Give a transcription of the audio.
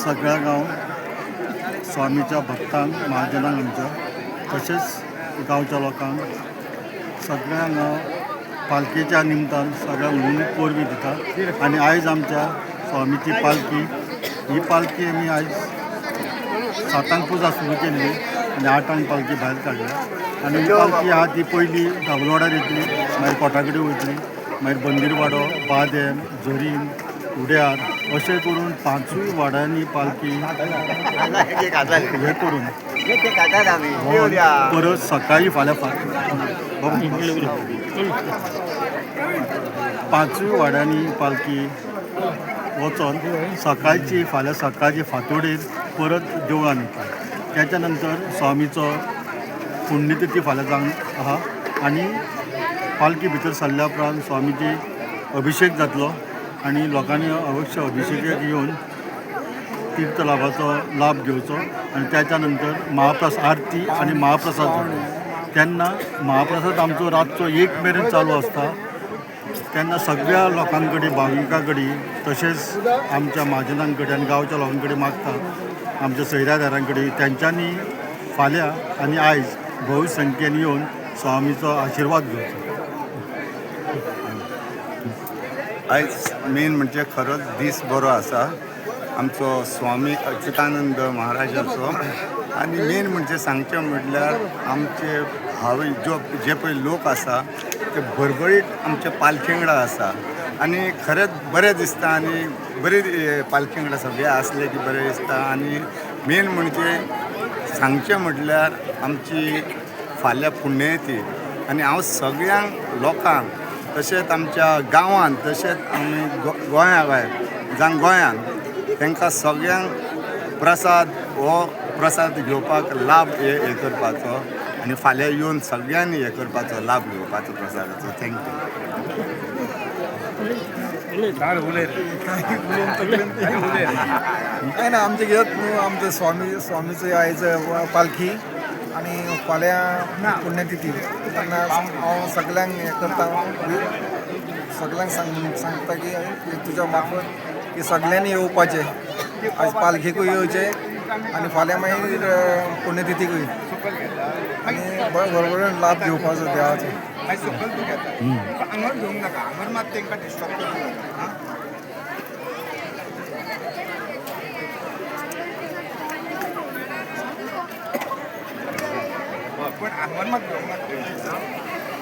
सगळ्या गांव स्वामीच्या भक्तांक महाजनांक आमच्या तशेंच गांवच्या लोकांक सगळ्यांक पालखेच्या निमतान सगळ्यांक म्हणून परबी दिता। आनी आयज आमच्या स्वामीची पालखी ही पालखी आमी आयज 7 पुजा सुरू केल्ली आनी 8 पालखी भायर काडल्या। आनी ही पालखी आहा ती पयली धाबलवाड्यार येतली, मागीर कोटाकडेन वयतली, मागीर बंदीरवाडो, बादेम, झरीन, उड्यार अशें करून 5 वाड्यांनी पालखी हे करून परत सकाळी फाल्यां 5 वाड्यांनी पालखी वचोन सकाळची फाल्यां सकाळची फांतोडेर परत देवळान येता। त्याच्या नंतर स्वामीचो पुण्यतिथी फाल्यां जावंक आहा आनी पालखी भितर सरल्या उपरांत स्वामीची अभिषेक जातलो आनी लोकांनी अवश्य अभिषेकाक येवन तीर्थ लाभाचो लाभ घेवचो। आनी त्याच्या नंतर आरती आनी महाप्रसाद जाता। तेन्ना महाप्रसाद आमचो रातचो 1 मेरेन चालू आसता। तेन्ना सगळ्या लोकां कडेन भाविकां कडेन तशेंच आमच्या महाजनां कडेन आनी गांवच्या लोकां कडेन मागता आमच्या सैरादारां कडेन तेंच्यांनी फाल्यां आनी आयज भोव संख्येन येवन स्वामीचो आशिर्वाद घेवचो। आयज मेन म्हणजे खरोच दीस बरो आसा आमचो स्वामी अच्युतानंद महाराजाचो। आनी मेन म्हणजे सांगचें म्हटल्यार आमचे भावी जे पळय लोक आसा ते भरभरीत आमचे पालखे वांगडा आसा आनी खरेंच बरें दिसता आनी बरी पालखे वांगडा सगळे आसले की बरें दिसता। आनी मेन म्हणजे सांगचें म्हटल्यार आमची फाल्यां पुण्यतिथी आनी हांव सगळ्यांक लोकांक तशेंच आमच्या गांवांत तशेंच आमी गोंया भायर जावं गोंयान तांकां सगळ्यांक प्रसाद घेवपाक लाभ हे करपाचो आनी फाल्यां येवन सगळ्यांनी हे करपाचो लाभ घेवपाचो प्रसादाचो। थँक्यू। काय ना आमचे घेत न्हू आमचे स्वामीचो आयज पालखी आनी फाल्यां पुण्यतिथी तेन्ना हांव सगळ्यांक हें करता सगळ्यांक सांगता की तुज्या मार्फत की सगळ्यांनी येवपाचें आयज पालखेकूय येवचें आनी फाल्यां मागीर पुण्यतिथीकूय आनी बरोबर लाभ घेवपाचो देवाचो। पण आंगण मात घेवंक नाका।